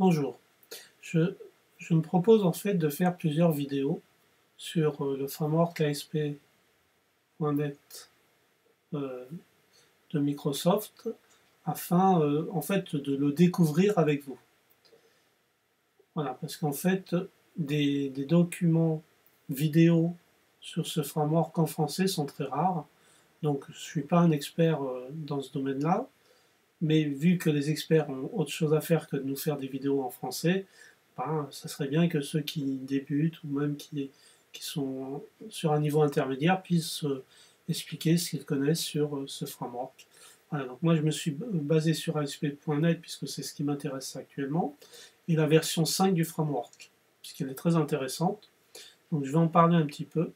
Bonjour, je, je me propose en fait de faire plusieurs vidéos sur le framework ASP.NET euh, de Microsoft afin en fait de le découvrir avec vous. Voilà, parce qu'en fait des documents vidéo sur ce framework en français sont très rares, donc je ne suis pas un expert dans ce domaine-là, mais vu que les experts ont autre chose à faire que de nous faire des vidéos en français, ben, ça serait bien que ceux qui débutent ou même qui sont sur un niveau intermédiaire puissent expliquer ce qu'ils connaissent sur ce framework. Voilà, donc moi je me suis basé sur ASP.NET puisque c'est ce qui m'intéresse actuellement, et la version 5 du framework, puisqu'elle est très intéressante. Donc je vais en parler un petit peu,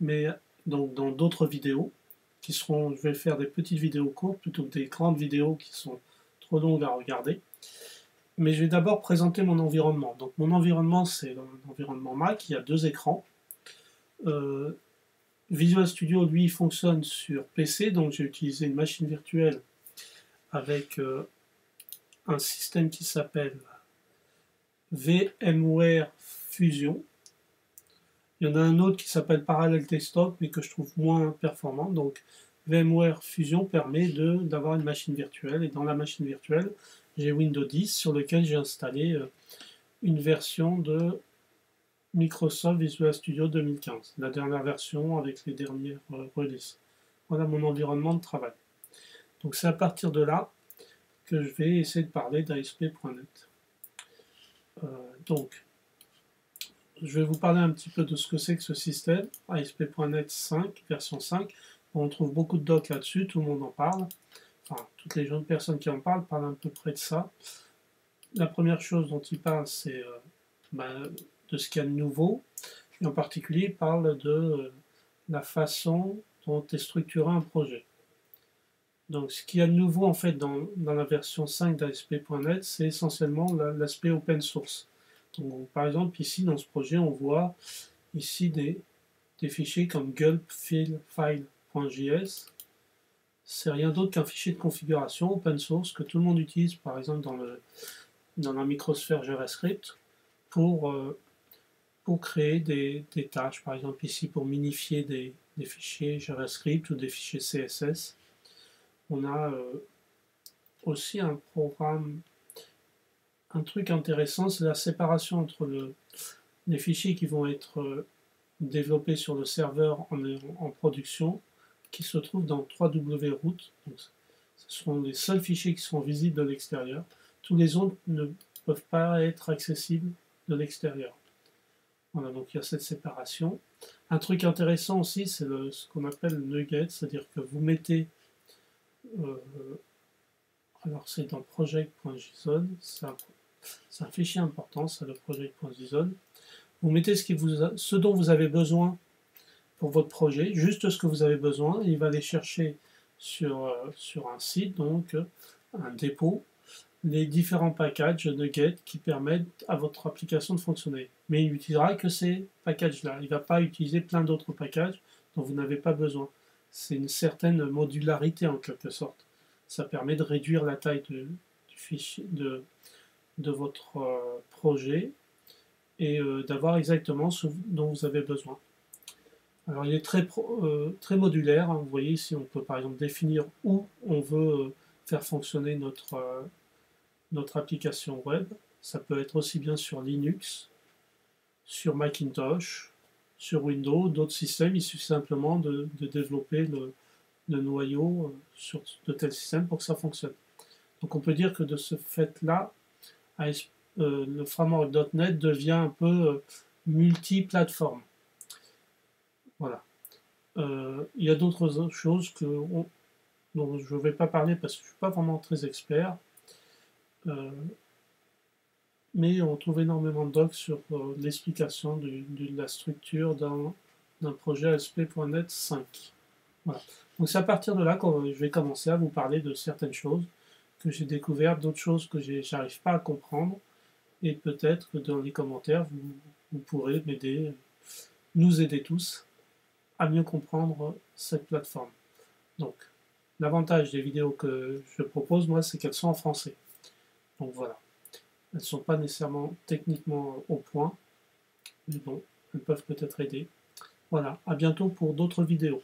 mais donc dans d'autres vidéos qui seront, je vais faire des petites vidéos courtes plutôt que des grandes vidéos qui sont trop longues à regarder. Mais je vais d'abord présenter mon environnement. Donc mon environnement, c'est l'environnement Mac, il y a deux écrans. Euh, Visual Studio, lui, fonctionne sur PC, donc j'ai utilisé une machine virtuelle avec un système qui s'appelle VMware Fusion. Il y en a un autre qui s'appelle Parallel Desktop, mais que je trouve moins performant. Donc VMware Fusion permet d'avoir une machine virtuelle, et dans la machine virtuelle, j'ai Windows 10 sur lequel j'ai installé une version de Microsoft Visual Studio 2015, la dernière version avec les dernières releases. Voilà mon environnement de travail. Donc c'est à partir de là que je vais essayer de parler d'ASP.NET. Donc, je vais vous parler un petit peu de ce que c'est que ce système, ASP.NET 5, version 5. On trouve beaucoup de docs là-dessus, tout le monde en parle. Enfin, toutes les jeunes personnes qui en parlent à peu près de ça. La première chose dont il parle, c'est de ce qu'il y a de nouveau. Et en particulier, il parle de la façon dont est structuré un projet. Donc, ce qu'il y a de nouveau en fait dans la version 5 d'ASP.NET, c'est essentiellement l'aspect open source. Donc, par exemple, ici dans ce projet, on voit ici des fichiers comme gulp file.js. C'est rien d'autre qu'un fichier de configuration open source que tout le monde utilise, par exemple dans la microsphère JavaScript, pour créer des tâches. Par exemple, ici, pour minifier des fichiers JavaScript ou des fichiers CSS. On a aussi un programme, un truc intéressant, c'est la séparation entre les fichiers qui vont être développés sur le serveur en production, qui se trouvent dans wroot. Donc, ce sont les seuls fichiers qui sont visibles de l'extérieur. Tous les autres ne peuvent pas être accessibles de l'extérieur. Voilà, donc il y a cette séparation. Un truc intéressant aussi, c'est ce qu'on appelle le nugget, c'est-à-dire que vous mettez, alors c'est dans project.json, c'est un fichier important, c'est le project.json. Vous mettez ce dont vous avez besoin pour votre projet, juste ce que vous avez besoin, et il va aller chercher sur un site, donc un dépôt, les différents packages NuGet qui permettent à votre application de fonctionner. Mais il n'utilisera que ces packages-là. Il ne va pas utiliser plein d'autres packages dont vous n'avez pas besoin. C'est une certaine modularité en quelque sorte. Ça permet de réduire la taille du fichier de votre projet et d'avoir exactement ce dont vous avez besoin. Alors il est très modulaire, hein. Vous voyez ici on peut par exemple définir où on veut faire fonctionner notre application web. Ça peut être aussi bien sur Linux, sur Macintosh, sur Windows, d'autres systèmes. Il suffit simplement de développer le noyau sur de tels systèmes pour que ça fonctionne. Donc on peut dire que de ce fait-là, le framework.NET devient un peu multiplateforme. Voilà. Il y a d'autres choses dont je ne vais pas parler parce que je ne suis pas vraiment très expert. Mais on trouve énormément de docs sur l'explication de la structure d'un projet ASP.NET 5. Voilà. Donc c'est à partir de là que je vais commencer à vous parler de certaines choses que j'ai découvertes, d'autres choses que j'arrive pas à comprendre, et peut-être que dans les commentaires, vous pourrez m'aider, nous aider tous à mieux comprendre cette plateforme. Donc, l'avantage des vidéos que je propose, moi, c'est qu'elles sont en français. Donc voilà. Elles ne sont pas nécessairement techniquement au point, mais bon, elles peuvent peut-être aider. Voilà, à bientôt pour d'autres vidéos.